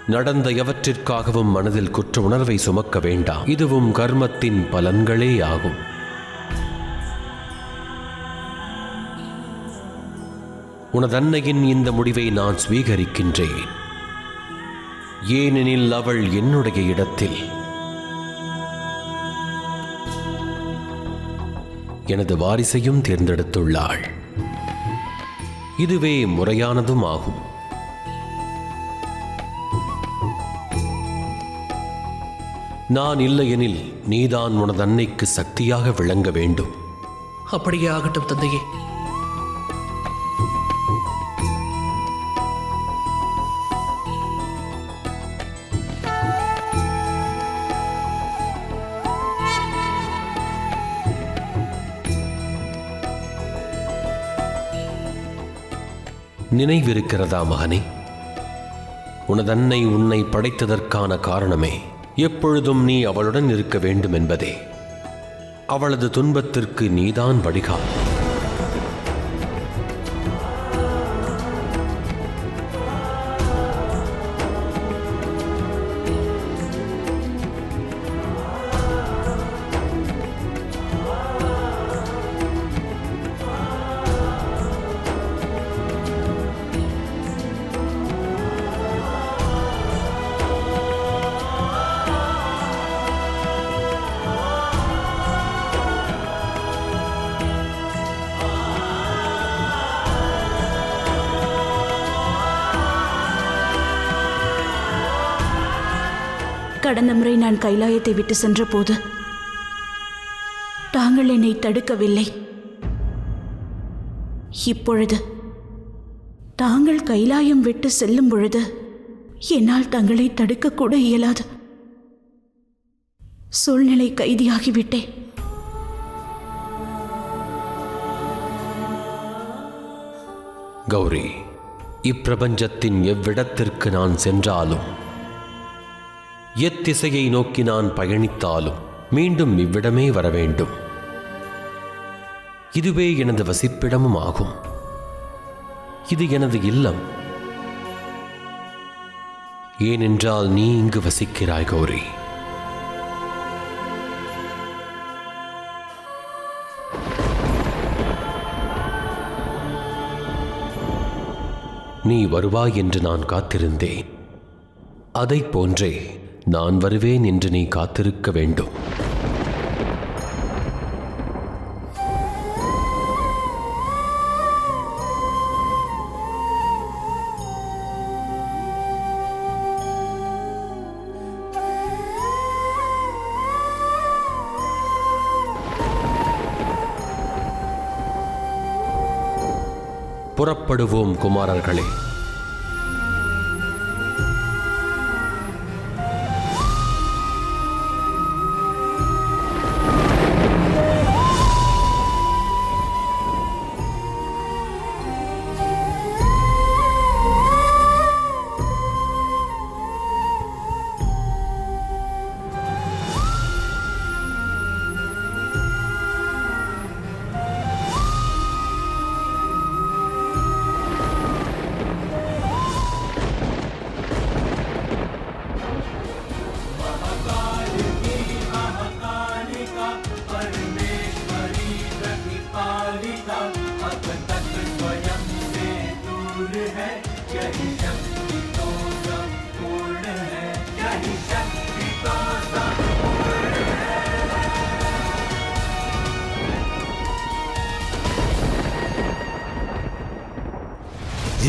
நடந்த எவற்றிற்காகவும் மனதில் குற்ற உணர்வை சுமக்க வேண்டாம். இதுவும் கர்மத்தின் பலன்களே ஆகும். உனதன்னையின் இந்த முடிவை நான் ஸ்வீகரிக்கின்றேன். ஏனெனில் அவள் என்னுடைய இடத்தில் எனது வாரிசையும் தேர்ந்தெடுத்துள்ளாள். இதுவே முறையானதும் ஆகும். நான் இல்லையெனில் நீதான் உனது அன்னைக்கு சக்தியாக விளங்க வேண்டும். அப்படியே ஆகட்டும் தந்தையே. நினைவிருக்கிறதா மகனே? உனதன்னை உன்னை படைத்ததற்கான காரணமே எப்பொழுதும் நீ அவளுடன் இருக்க வேண்டும் என்பதே. அவளது துன்பத்திற்கு நீதான் வடிகால். கடந்த முறை நான் கைலாயத்தை விட்டு சென்ற போது தாங்கள் என்னை தடுக்கவில்லை. இப்பொழுது தாங்கள் கைலாயம் விட்டு செல்லும் பொழுது என்னால் தங்களை தடுக்கக்கூட இயலாது. சூழ்நிலை கைதியாகிவிட்டேன். கௌரி, இப்பிரபஞ்சத்தின் எவ்விடத்திற்கு நான் சென்றாலும், எத்திசையை நோக்கி நான் பயணித்தாலும் மீண்டும் இவ்விடமே வர வேண்டும். இதுவே எனது வசிப்பிடமும் ஆகும். இது எனது இல்லம். ஏனென்றால் நீ இங்கு வசிக்கிறாய் கௌரி. நீ வருவாய் என்று நான் காத்திருந்தேன். அதைப் போன்றே நான் வருவேன் என்று நீ காத்திருக்க வேண்டும். புறப்படுவோம் குமாரர்களே.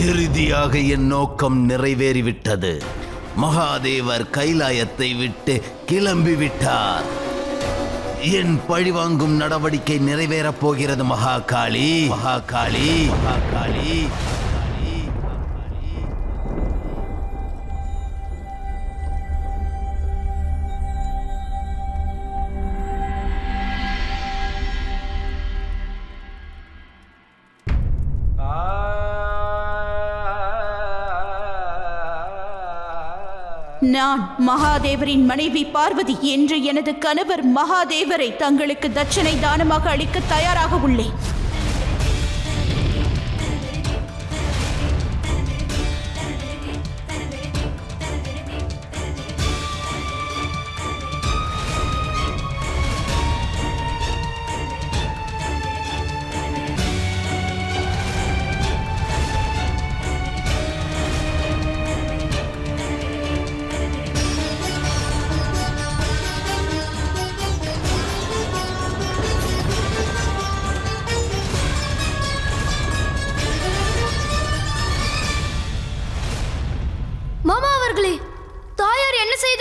இறுதியாக என் நோக்கம் நிறைவேறிவிட்டது. மகாதேவர் கைலாயத்தை விட்டு கிளம்பிவிட்டார். என் பழிவாங்கும் நடவடிக்கை நிறைவேறப் போகிறது. மகாகாளி, மகாகாளி, மகாகாளி. நான் மகாதேவரின் மனைவி பார்வதி என்று எனது கணவர் மகாதேவரை தங்களுக்கு தட்சணை தானமாக அளிக்க தயாராக உள்ளேன்.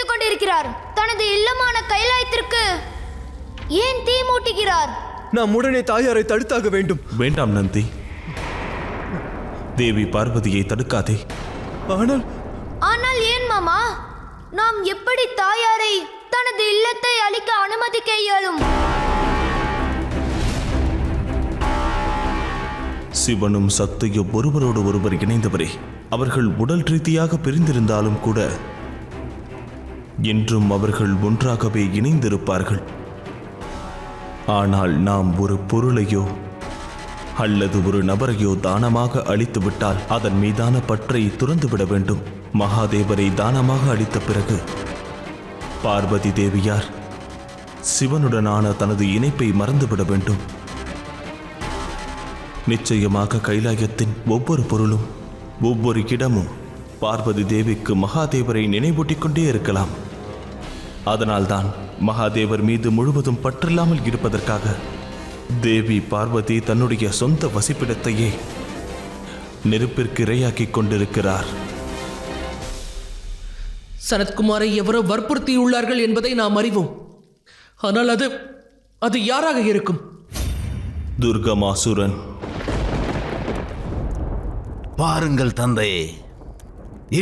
செய்து கொண்டிருக்கிறார்? தனது இல்லமான கைலாயத்திற்கு ஏன் தீ மூட்டுகிறார்? நாம் உடனே தாயாரை தடுத்தாக வேண்டும். வேண்டாம் நந்தி, தேவி பார்வதியை தடுக்காதே. ஆனால் ஏன் மாமா? நாம் எப்படி தாயாரை தனது இல்லத்தை அழிக்க அனுமதிக்க இயலும்? சிவனும் சக்தியும் ஒருவரோடு ஒருவர் இணைந்தவரே. அவர்கள் உடல் ரீதியாக பிரிந்திருந்தாலும் கூட என்றும் அவர்கள் ஒன்றாகவே இணைந்திருப்பார்கள். ஆனால் நாம் ஒரு பொருளையோ அல்லது ஒரு நபரையோ தானமாக அளித்து விட்டால் அதன் மீதான பற்றை துறந்துவிட வேண்டும். மகாதேவரை தானமாக அளித்த பிறகு பார்வதி தேவியார் சிவனுடனான தனது இணைப்பை மறந்துவிட வேண்டும். நிச்சயமாக கைலாயத்தின் ஒவ்வொரு பொருளும் ஒவ்வொரு இடமும் பார்வதி தேவிக்கு மகாதேவரை நினைவூட்டிக் கொண்டே இருக்கலாம். அதனால்தான் மகாதேவர் மீது முழுவதும் பற்றில்லாமல் இருப்பதற்காக தேவி பார்வதி தன்னுடைய சொந்த வசிப்பிடத்தையே நெருப்பிற்கு இரையாக்கிக் கொண்டிருக்கிறார். சனத்குமாரை எவரோ வற்புறுத்தியுள்ளார்கள் என்பதை நாம் அறிவோம். ஆனால் அது யாராக இருக்கும்? துர்கமாசுரன். பாருங்கள் தந்தையே,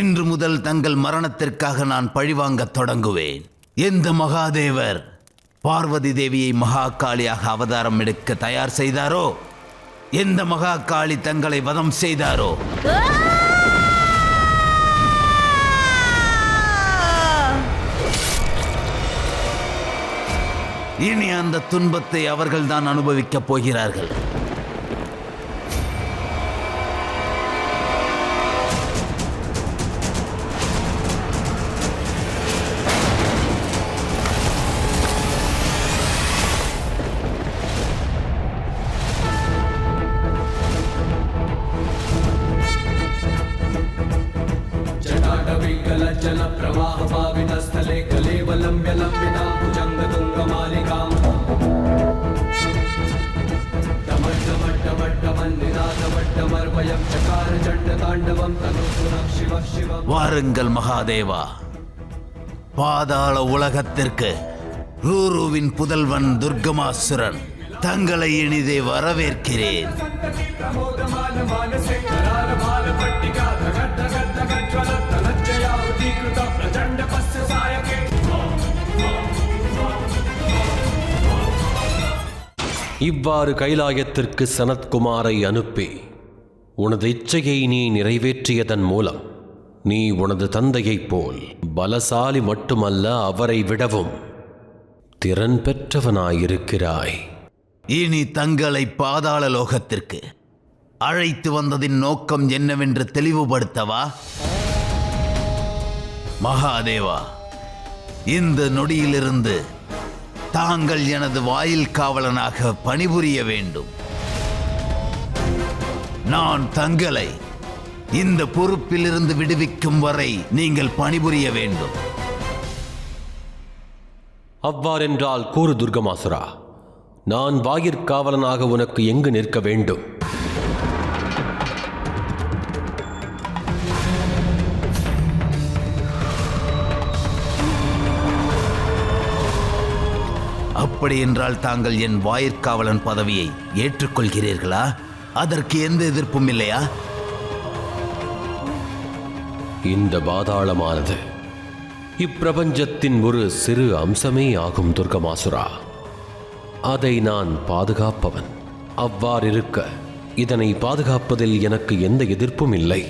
இன்று முதல் தங்கள் மரணத்திற்காக நான் பழிவாங்கத் தொடங்குவேன். எந்த மகாதேவர் பார்வதி தேவியை மகாகாளியாக அவதாரம் எடுக்க தயார் செய்தாரோ, எந்த மகாகாளி தங்களை வதம் செய்தாரோ, இனி அந்த துன்பத்தை அவர்கள்தான் அனுபவிக்கப் போகிறார்கள். प्रवाहपावितस्थले कलेवलम्ब्यलम्बितां भुजङ्गतुङ्गमालिकां टमट्टमट्टमट्टमन्निनादमट्टमर्वयं चकार चण्डताण्डवं तनोतुनः शिवः शिवः. வாருங்கள் மகாதேவா, பாதாள உலகத்திற்கு ரூருவின் புதல்வன் துர்கமாசுரன் தங்களை இனிதே வரவேற்கிறேன். இவ்வாறு கைலாயத்திற்கு சனத்குமாரை அனுப்பி உனது இச்சையை நீ நிறைவேற்றியதன் மூலம் நீ உனது தந்தையைப் போல் பலசாலி மட்டுமல்ல, அவரை விடவும் திறன் பெற்றவனாயிருக்கிறாய். இனி தங்களை பாதாள லோகத்திற்கு அழைத்து வந்ததின் நோக்கம் என்னவென்று தெளிவுபடுத்தவா? மகாதேவா, இந்த நொடியிலிருந்து தாங்கள் எனது வாயில் காவலனாக பணிபுரிய வேண்டும். நான் தங்களை இந்த பொறுப்பிலிருந்து விடுவிக்கும் வரை நீங்கள் பணிபுரிய வேண்டும். அவ்வாறென்றால் கூறு துர்கமாசுரா, நான் வாயிற்காவலனாக உனக்கு எங்கு நிற்க வேண்டும்? அப்படி என்றால் தாங்கள் என் வாயிற்காவலன் பதவியை ஏற்றுக்கொள்கிறீர்களா? அதற்கு எந்த எதிர்ப்பும் இல்லையா? இந்த பாதாளமானது இப்பிரபஞ்சத்தின் ஒரு சிறு அம்சமே ஆகும் துர்கமாசுரா. அதை நான் பாதுகாப்பவன். அவ்வாறிருக்க இதனை பாதுகாப்பதில் எனக்கு எந்த எதிர்ப்பும் இல்லை.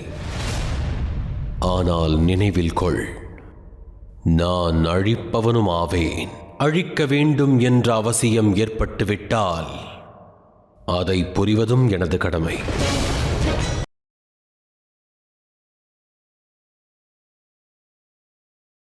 ஆனால் நினைவில் கொள், நான் அழிப்பவனும் ஆவேன். அழிக்க வேண்டும் என்ற அவசியம் ஏற்பட்டுவிட்டால் அதை புரிவதும் எனது கடமை.